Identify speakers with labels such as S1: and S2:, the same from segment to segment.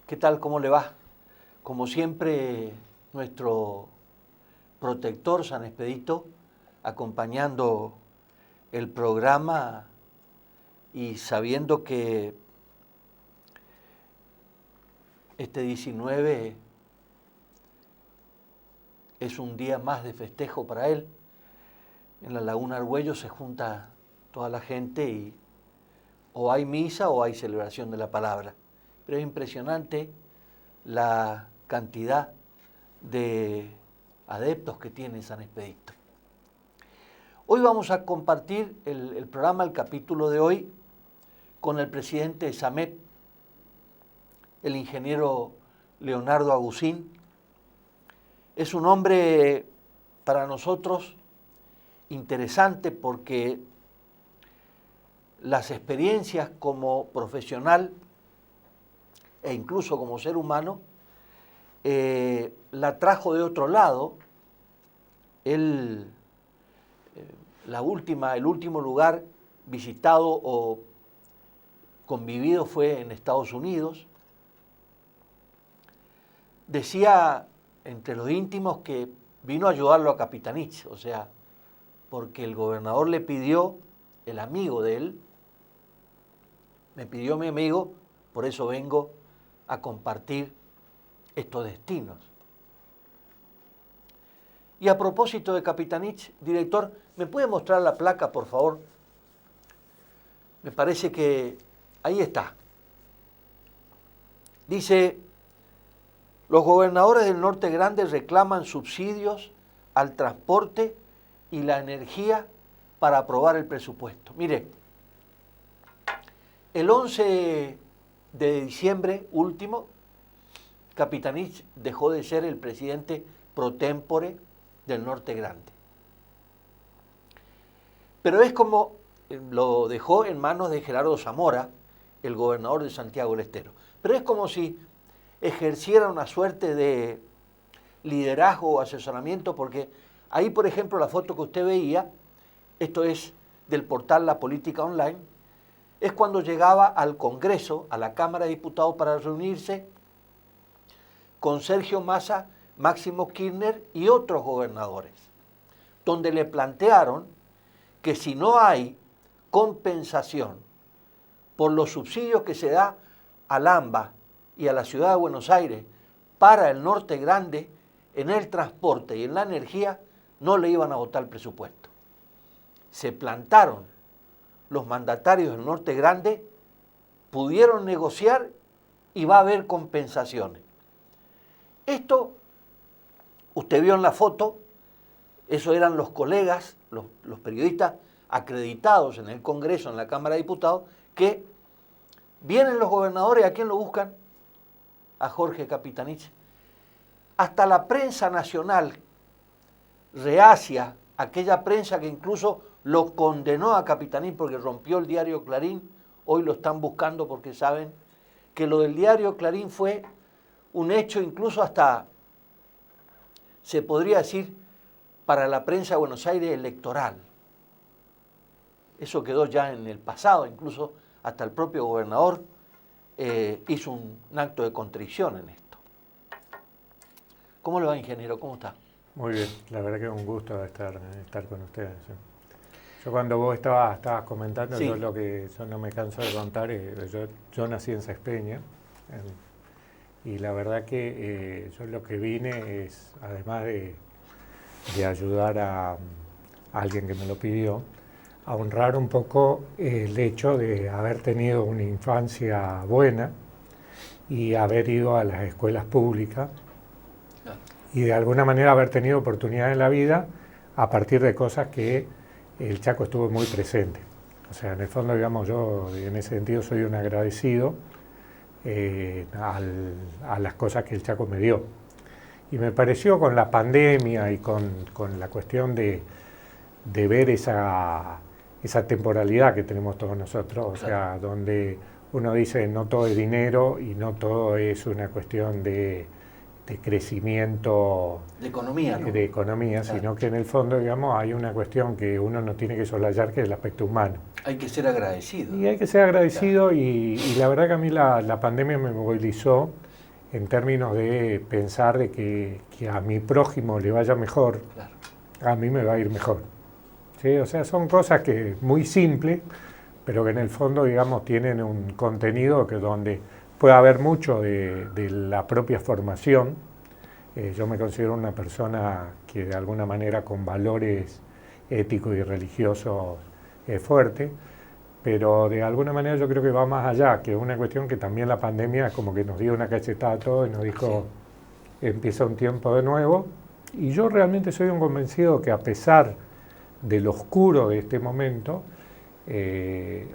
S1: ¿Qué tal? ¿Cómo le va? Como siempre, nuestro protector San Expedito, acompañando el programa y sabiendo que este 19 es un día más de festejo para él. En la Laguna Argüello se junta toda la gente y o hay misa o hay celebración de la palabra. Pero es impresionante la cantidad de adeptos que tiene San Expedito. Hoy vamos a compartir el programa, el capítulo de hoy, con el presidente de SAMEP, el ingeniero Leonardo Agusín. Es un hombre para nosotros interesante porque las experiencias como profesional e incluso como ser humano la trajo de otro lado. Él, el último lugar visitado o convivido fue en Estados Unidos. Decía entre los íntimos que vino a ayudarlo a Capitanich, o sea, porque el gobernador le pidió, el amigo de él, me pidió mi amigo, por eso vengo a compartir estos destinos. Y a propósito de Capitanich, director, ¿me puede mostrar la placa, por favor? Me parece que ahí está. Dice, los gobernadores del Norte Grande reclaman subsidios al transporte y la energía para aprobar el presupuesto. Mire, el 11 de diciembre último, Capitanich dejó de ser el presidente pro tempore del Norte Grande. Pero es como lo dejó en manos de Gerardo Zamora, el gobernador de Santiago del Estero. Pero es como si ejerciera una suerte de liderazgo o asesoramiento, porque ahí, por ejemplo, la foto que usted veía, esto es del portal La Política Online, es cuando llegaba al Congreso, a la Cámara de Diputados, para reunirse con Sergio Massa, Máximo Kirchner y otros gobernadores, donde le plantearon que si no hay compensación por los subsidios que se da al AMBA y a la ciudad de Buenos Aires para el Norte Grande, en el transporte y en la energía, no le iban a votar el presupuesto. Se plantaron los mandatarios del Norte Grande, pudieron negociar y va a haber compensaciones. Esto, usted vio en la foto, esos eran los colegas, los periodistas acreditados en el Congreso, en la Cámara de Diputados, que vienen los gobernadores, ¿a quién lo buscan? A Jorge Capitanich. Hasta la prensa nacional reacia, aquella prensa que incluso lo condenó a Capitanich porque rompió el diario Clarín, hoy lo están buscando porque saben que lo del diario Clarín fue un hecho incluso hasta, se podría decir, para la prensa de Buenos Aires electoral. Eso quedó ya en el pasado, incluso hasta el propio gobernador hizo un acto de contrición en esto. ¿Cómo le va, ingeniero? ¿Cómo está?
S2: Muy bien, la verdad que es un gusto estar con ustedes. Yo cuando vos estabas comentando,
S1: Sí.
S2: yo no me canso de contar, yo nací en Sespeña, y la verdad que yo lo que vine es, además de ayudar a alguien que me lo pidió, a honrar un poco el hecho de haber tenido una infancia buena y haber ido a las escuelas públicas y de alguna manera haber tenido oportunidad en la vida a partir de cosas que el Chaco estuvo muy presente. O sea, en el fondo, digamos, yo en ese sentido soy un agradecido a las cosas que el Chaco me dio. Y me pareció con la pandemia y con la cuestión de ver esa temporalidad que tenemos todos nosotros, o sea, donde uno dice no todo es dinero y no todo es una cuestión de crecimiento
S1: De economía, ¿no?
S2: de economía,
S1: Claro.
S2: sino que en el fondo, digamos, hay una cuestión que uno no tiene que soslayar, que es el aspecto humano.
S1: Hay que ser agradecido.
S2: Y hay que ser agradecido, y la verdad que a mí la pandemia me movilizó en términos de pensar de que a mi prójimo le vaya mejor,
S1: claro.
S2: a mí me va a ir mejor. ¿Sí? O sea, son cosas que muy simples, pero que en el fondo, digamos, tienen un contenido que donde puede haber mucho de la propia formación. Yo me considero una persona que de alguna manera con valores éticos y religiosos fuertes, pero de alguna manera yo creo que va más allá, que es una cuestión que también la pandemia como que nos dio una cachetada a todos y nos dijo, empieza un tiempo de nuevo, y yo realmente soy un convencido que a pesar de lo oscuro de este momento,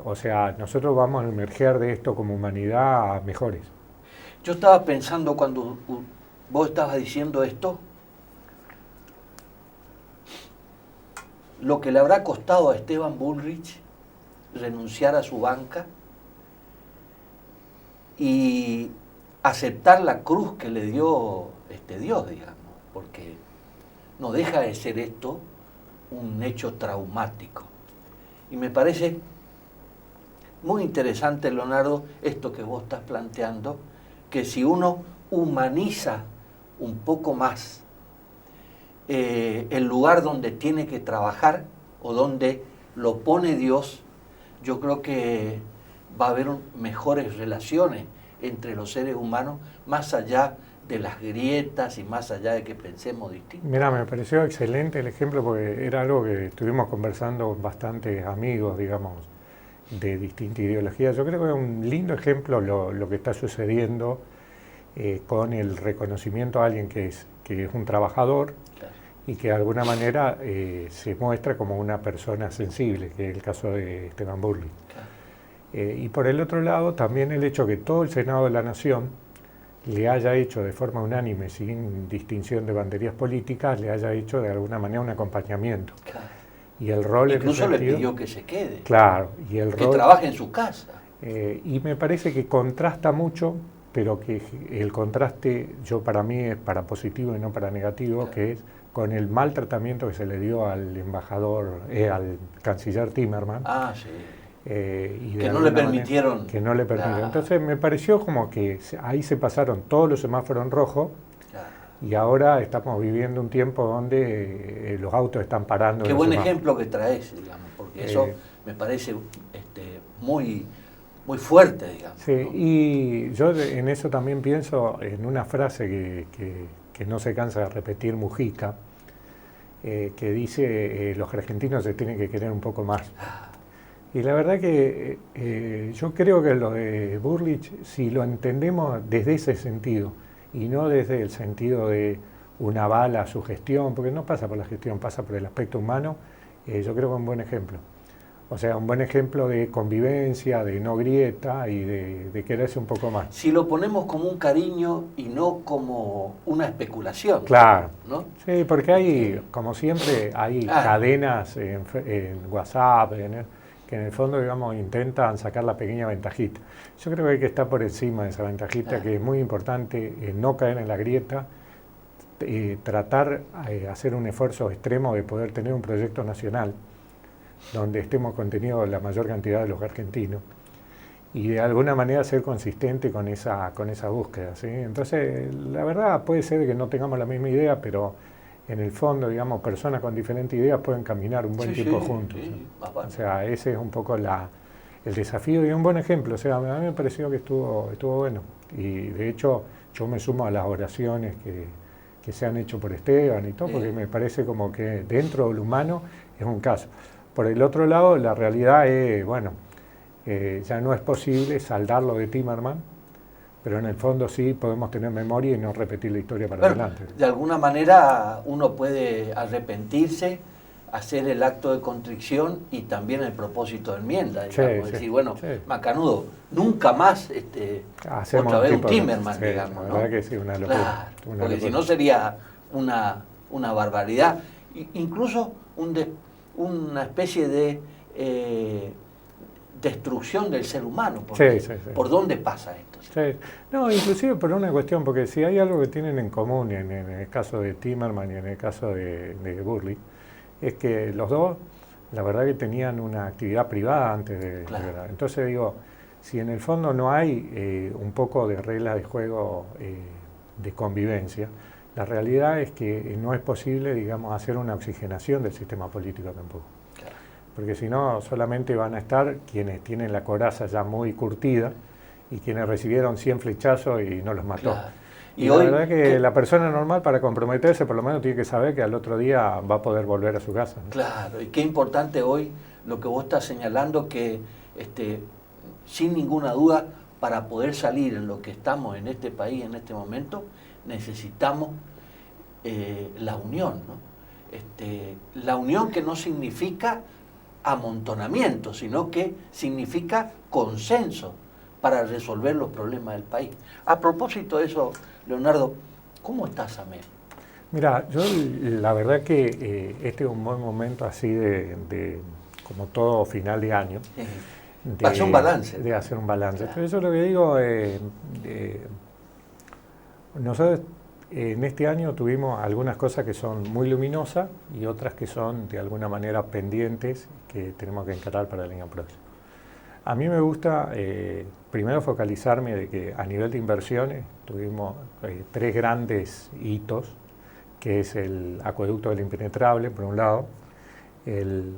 S2: o sea, nosotros vamos a emerger de esto como humanidad mejores.
S1: Yo estaba pensando cuando vos estabas diciendo esto, lo que le habrá costado a Esteban Bullrich renunciar a su banca y aceptar la cruz que le dio Dios, digamos, porque no deja de ser esto un hecho traumático. Y me parece muy interesante, Leonardo, esto que vos estás planteando, que si uno humaniza un poco más el lugar donde tiene que trabajar o donde lo pone Dios, yo creo que va a haber mejores relaciones entre los seres humanos, más allá de las grietas y más allá de que pensemos distinto.
S2: Mira, me pareció excelente el ejemplo porque era algo que estuvimos conversando con bastantes amigos, digamos, de distintas ideologías. Yo creo que es un lindo ejemplo lo que está sucediendo con el reconocimiento a alguien que es un trabajador, claro, y que de alguna manera se muestra como una persona sensible, que es el caso de Esteban Bullrich. Claro. Y por el otro lado, también el hecho que todo el Senado de la Nación le haya hecho de forma unánime, sin distinción de banderías políticas, le haya hecho de alguna manera un acompañamiento. Claro. Y el rol
S1: incluso le pidió que se quede.
S2: Claro. Y el
S1: que
S2: rol,
S1: trabaje en su casa.
S2: Y me parece que contrasta mucho, pero que el contraste yo para mí es para positivo y no para negativo, claro, que es con el mal tratamiento que se le dio al embajador, al canciller Timerman.
S1: Ah, sí.
S2: Y
S1: que no le permitieron.
S2: Manera, que no le permitieron. Entonces me pareció como que ahí se pasaron todos los semáforos en rojo, y ahora estamos viviendo un tiempo donde los autos están parando.
S1: Qué buen ejemplo que traes, digamos, porque eso me parece muy, muy fuerte, digamos.
S2: Sí,
S1: ¿no?
S2: Y yo en eso también pienso en una frase que no se cansa de repetir Mujica, que dice los argentinos se tienen que querer un poco más. Y la verdad que yo creo que lo de Bullrich, si lo entendemos desde ese sentido, y no desde el sentido de una bala a su gestión, porque no pasa por la gestión, pasa por el aspecto humano, yo creo que es un buen ejemplo. O sea, un buen ejemplo de convivencia, de no grieta y de quererse un poco más.
S1: Si lo ponemos como un cariño y no como una especulación.
S2: Claro,
S1: ¿no?
S2: Sí, porque hay, como siempre, hay cadenas en WhatsApp, que en el fondo, digamos, intentan sacar la pequeña ventajita. Yo creo que hay que estar por encima de esa ventajita, que es muy importante, no caer en la grieta, tratar de hacer un esfuerzo extremo de poder tener un proyecto nacional donde estemos contenidos la mayor cantidad de los argentinos y de alguna manera ser consistente con esa búsqueda, ¿sí? Entonces, la verdad puede ser que no tengamos la misma idea, pero en el fondo, digamos, personas con diferentes ideas pueden caminar un buen tiempo juntos.
S1: Sí,
S2: o sea, ese es un poco el desafío y un buen ejemplo. O sea, a mí me pareció que estuvo bueno. Y de hecho, yo me sumo a las oraciones que se han hecho por Esteban y todo, porque me parece como que dentro del humano es un caso. Por el otro lado, la realidad es, bueno, ya no es posible saldarlo de Timerman, pero en el fondo sí podemos tener memoria y no repetir la historia para adelante.
S1: De alguna manera uno puede arrepentirse, hacer el acto de contrición y también el propósito de enmienda, digamos, decir, bueno, macanudo, nunca más otra vez un Timerman, digamos,
S2: la verdad que sí, una locura.
S1: Claro, porque si no sería una barbaridad, incluso una especie de destrucción del ser humano, porque ¿por dónde pasa esto?
S2: No, inclusive por una cuestión, porque si hay algo que tienen en común en el caso de Timerman y en el caso de Bullrich, es que los dos, la verdad que tenían una actividad privada antes de... Entonces digo, si en el fondo no hay un poco de reglas de juego de convivencia, la realidad es que no es posible, digamos, hacer una oxigenación del sistema político tampoco.
S1: Claro.
S2: Porque si no, solamente van a estar quienes tienen la coraza ya muy curtida y quienes recibieron 100 flechazos y no los mató.
S1: Claro.
S2: Y la verdad que la persona normal, para comprometerse, por lo menos tiene que saber que al otro día va a poder volver a su casa, ¿no?
S1: Claro, y qué importante hoy lo que vos estás señalando, que sin ninguna duda, para poder salir en lo que estamos en este país en este momento, necesitamos la unión, ¿no? La unión que no significa amontonamiento, sino que significa consenso para resolver los problemas del país. A propósito de eso, Leonardo, ¿cómo estás, Amén?
S2: Mira, yo la verdad que este es un buen momento así como todo final de año.
S1: Para hacer un balance.
S2: De hacer un balance.
S1: Claro.
S2: Entonces yo lo que digo, nosotros en este año tuvimos algunas cosas que son muy luminosas y otras que son de alguna manera pendientes que tenemos que encarar para el año próximo. A mí me gusta primero focalizarme de que a nivel de inversiones tuvimos 3 grandes hitos, que es el acueducto del Impenetrable, por un lado, el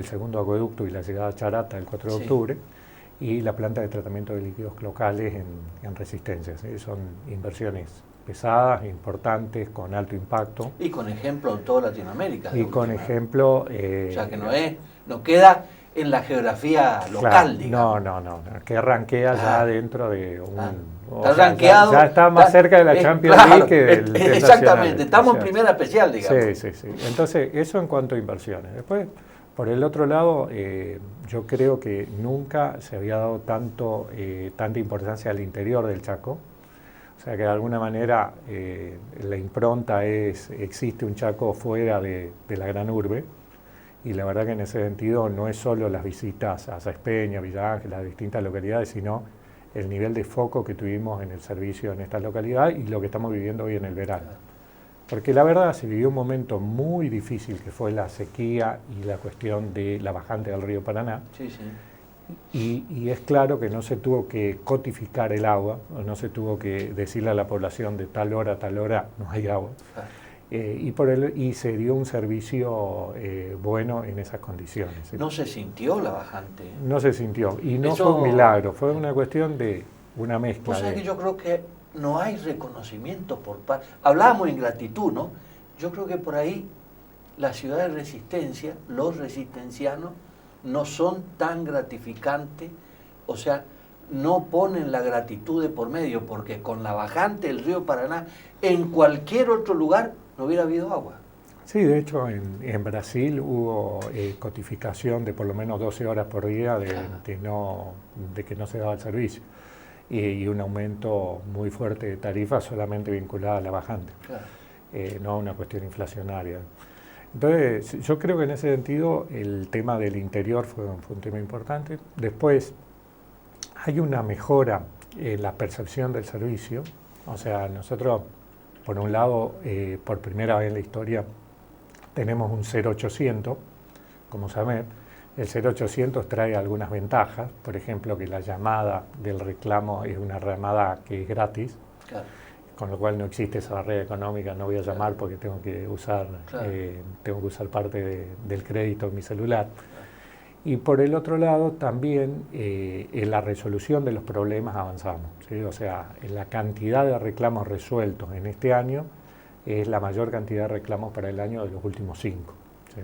S2: segundo acueducto y la llegada a Charata el 4 de octubre, y la planta de tratamiento de líquidos locales en Resistencia. ¿Sí? Son inversiones pesadas, importantes, con alto impacto.
S1: Y con ejemplo en toda Latinoamérica.
S2: Y con ejemplo...
S1: o sea, que no queda en la geografía local,
S2: claro,
S1: digamos.
S2: No, que ranquea ya dentro de un...
S1: Está rankeado,
S2: ya está más cerca de la Champions League que del
S1: exactamente,
S2: Nacional.
S1: estamos en primera especial, digamos.
S2: Sí. Entonces, eso en cuanto a inversiones. Después, por el otro lado, yo creo que nunca se había dado tanta importancia al interior del Chaco. O sea que de alguna manera la impronta existe un Chaco fuera de la gran urbe. Y la verdad que en ese sentido no es solo las visitas a Saespeña, Villa Ángel, las distintas localidades, sino el nivel de foco que tuvimos en el servicio en esta localidad y lo que estamos viviendo hoy en el verano. Porque la verdad se vivió un momento muy difícil que fue la sequía y la cuestión de la bajante del río Paraná.
S1: Sí, sí.
S2: Y es claro que no se tuvo que codificar el agua, o no se tuvo que decirle a la población de tal hora a tal hora no hay agua. Y se dio un servicio bueno en esas condiciones.
S1: ¿No se sintió la bajante?
S2: No se sintió, y no
S1: Eso,
S2: fue un milagro, fue una cuestión de una mezcla.
S1: Vos sabés que yo creo que no hay reconocimiento por parte... Hablábamos de ingratitud, ¿no? Yo creo que por ahí la ciudad de Resistencia, los resistencianos, no son tan gratificantes, o sea, no ponen la gratitud de por medio, porque con la bajante del río Paraná, en cualquier otro lugar no hubiera habido agua.
S2: Sí, de hecho en Brasil hubo codificación de por lo menos 12 horas por día de que no se daba el servicio y un aumento muy fuerte de tarifas solamente vinculada a la bajante, no a una cuestión inflacionaria. Entonces, yo creo que en ese sentido el tema del interior fue un tema importante. Después, hay una mejora en la percepción del servicio. O sea, nosotros, por un lado, por primera vez en la historia, tenemos un 0800, como saben. El 0800 trae algunas ventajas, por ejemplo, que la llamada del reclamo es una llamada que es gratis. Claro. Con lo cual no existe esa barrera económica, no voy a llamar porque tengo que usar parte del crédito en mi celular. Y por el otro lado también en la resolución de los problemas avanzamos, ¿sí? O sea, en la cantidad de reclamos resueltos en este año es la mayor cantidad de reclamos para el año de los últimos 5. ¿Sí?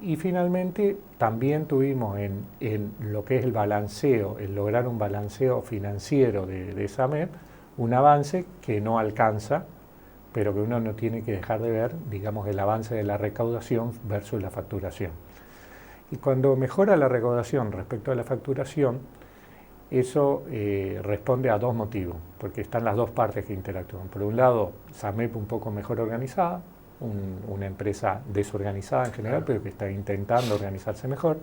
S2: Y finalmente también tuvimos en lo que es el balanceo, el lograr un balanceo financiero de esa MEP, un avance que no alcanza, pero que uno no tiene que dejar de ver, digamos, el avance de la recaudación versus la facturación. Y cuando mejora la recaudación respecto a la facturación, eso responde a 2 motivos, porque están las 2 partes que interactúan. Por un lado, SAMEP un poco mejor organizada, una empresa desorganizada en general, pero que está intentando organizarse mejor.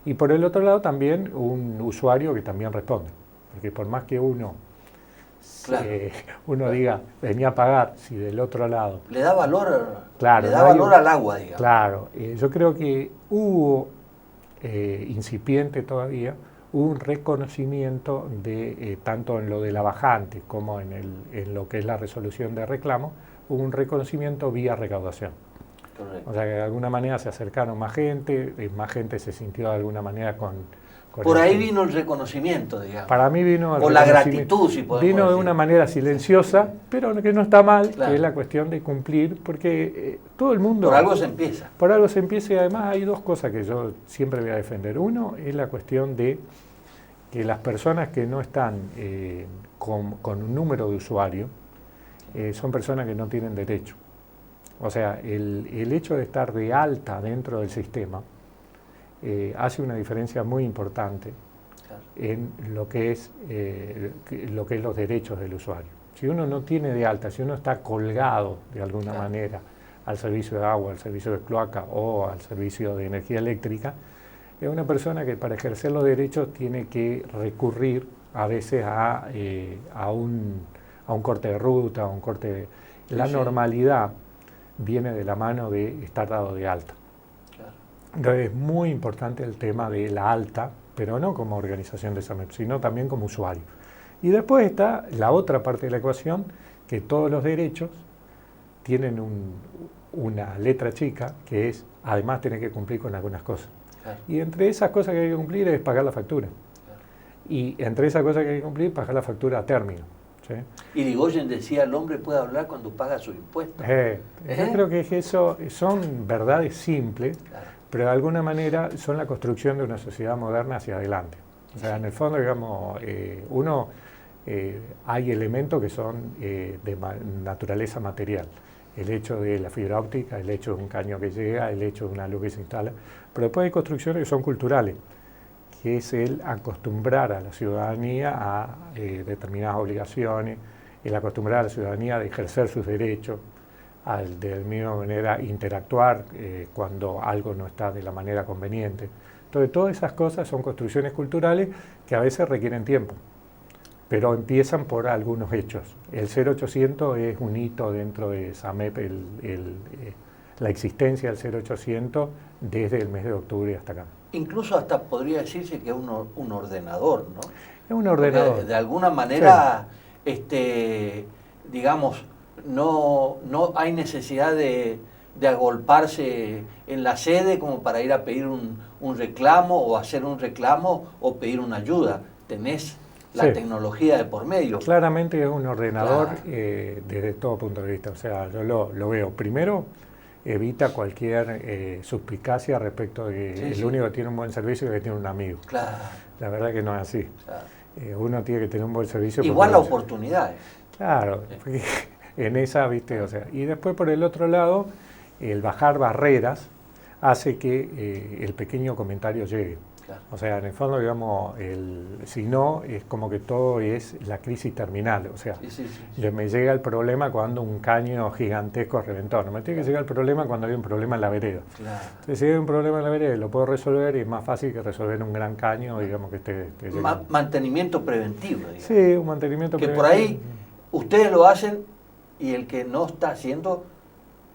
S2: Y por el otro lado también un usuario que también responde, porque por más que uno diga, venía a pagar, si del otro lado...
S1: Le da valor, valor al agua, digamos.
S2: Claro, yo creo que hubo incipiente todavía hubo un reconocimiento de, tanto en lo de la bajante como en lo que es la resolución de reclamo, hubo un reconocimiento vía recaudación.
S1: Correcto.
S2: O sea que de alguna manera se acercaron más gente se sintió de alguna manera con
S1: por ahí vino el reconocimiento, digamos.
S2: Para mí vino el
S1: o la gratitud, si podemos
S2: vino de
S1: decir.
S2: una manera silenciosa, pero que no está mal,
S1: claro.
S2: que es la cuestión de cumplir, porque todo el mundo...
S1: Por algo se empieza.
S2: Por algo se empieza, y además hay dos cosas que yo siempre voy a defender. Uno es la cuestión de que las personas que no están con un número de usuario son personas que no tienen derecho. O sea, el hecho de estar de alta dentro del sistema hace una diferencia muy importante en lo que es los derechos del usuario. Si uno no tiene de alta, si uno está colgado de alguna manera al servicio de agua, al servicio de cloaca o al servicio de energía eléctrica, es una persona que para ejercer los derechos tiene que recurrir a veces a un corte de ruta, a un corte de... La normalidad viene de la mano de estar dado de alta. Entonces es muy importante el tema de la alta, pero no como organización de SAMEP, sino también como usuario. Y después está la otra parte de la ecuación, que todos los derechos tienen una letra chica, que es, además tener que cumplir con algunas cosas. Y entre esas cosas que hay que cumplir es pagar la factura. Y entre esas cosas que hay que cumplir, pagar la factura a término. ¿Sí?
S1: Y Irigoyen decía, el hombre puede hablar cuando paga sus impuestos.
S2: Yo creo que eso son verdades simples, pero de alguna manera son la construcción de una sociedad moderna hacia adelante. O sea, en el fondo, digamos, hay elementos que son de naturaleza material. El hecho de la fibra óptica, el hecho de un caño que llega, el hecho de una luz que se instala. Pero después hay construcciones que son culturales, que es el acostumbrar a la ciudadanía a determinadas obligaciones, el acostumbrar a la ciudadanía a ejercer sus derechos, de la misma manera interactuar cuando algo no está de la manera conveniente. Entonces todas esas cosas son construcciones culturales que a veces requieren tiempo, pero empiezan por algunos hechos. El 0800 es un hito dentro de SAMEP, la existencia del 0800 desde el mes de octubre hasta acá.
S1: Incluso hasta podría decirse que es un ordenador, ¿no?
S2: Es un ordenador.
S1: Porque de alguna manera, digamos, no hay necesidad de agolparse en la sede como para ir a pedir un reclamo o hacer un reclamo o pedir una ayuda. Tenés la tecnología de por medio.
S2: Claramente es un ordenador desde todo punto de vista. O sea, yo lo veo. Primero, evita cualquier suspicacia respecto de que el único que tiene un buen servicio es que tiene un amigo.
S1: Claro.
S2: La verdad que no es así. Claro. Uno tiene que tener un buen servicio.
S1: Igual las oportunidades.
S2: Claro. Porque en esa, viste, o sea, y después por el otro lado, el bajar barreras hace que el pequeño comentario llegue. Claro. O sea, en el fondo, digamos, si no, es como que todo es la crisis terminal. O sea, me llega el problema cuando un caño gigantesco reventó. No me tiene que llegar el problema cuando hay un problema en la vereda. Claro. Entonces, si hay un problema en la vereda, lo puedo resolver y es más fácil que resolver un gran caño, digamos, que esté
S1: mantenimiento preventivo, digamos.
S2: Sí, un mantenimiento preventivo.
S1: Que por ahí ustedes lo hacen y el que no está haciendo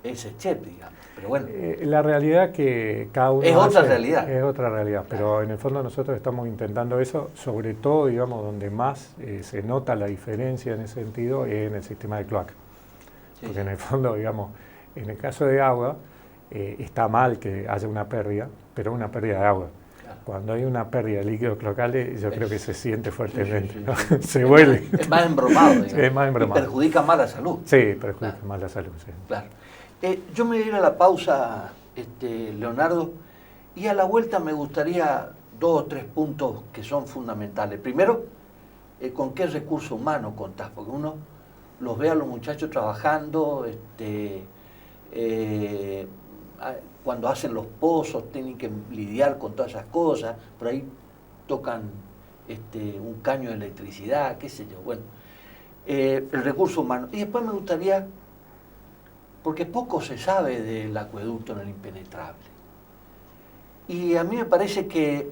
S1: es el CHEP, digamos. Pero bueno.
S2: La realidad que cada uno
S1: es otra realidad.
S2: Es otra realidad, pero en el fondo nosotros estamos intentando eso, sobre todo, digamos, donde más se nota la diferencia en ese sentido es en el sistema de cloaca. Porque en el fondo, digamos, en el caso de agua, está mal que haya una pérdida, pero una pérdida de agua. Cuando hay una pérdida de líquidos clocales, yo creo que se siente fuertemente, ¿no? Se huele.
S1: Es más embromado, digamos.
S2: Es más embromado.
S1: Y perjudica más la salud.
S2: Sí, perjudica más la salud, sí.
S1: Claro. Yo me voy a ir a la pausa, Leonardo, y a la vuelta me gustaría 2 o 3 puntos que son fundamentales. Primero, ¿con qué recurso humano contás? Porque uno los ve a los muchachos trabajando, cuando hacen los pozos tienen que lidiar con todas esas cosas, por ahí tocan un caño de electricidad, qué sé yo, bueno, el recurso humano. Y después me gustaría, porque poco se sabe del acueducto en el Impenetrable, y a mí me parece que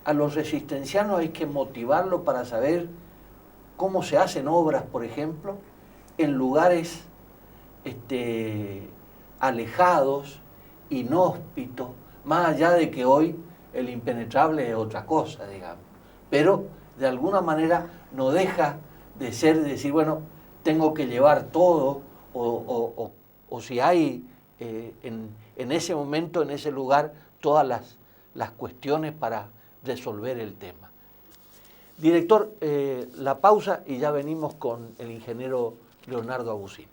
S1: a los resistencianos hay que motivarlos para saber cómo se hacen obras, por ejemplo, en lugares alejados, inhóspitos, más allá de que hoy el Impenetrable es otra cosa, digamos. pero de alguna manera no deja de ser, de decir, bueno, tengo que llevar todo, o si hay en ese momento, en ese lugar, todas las cuestiones para resolver el tema. Director, la pausa y ya venimos con el ingeniero Leonardo Agusín.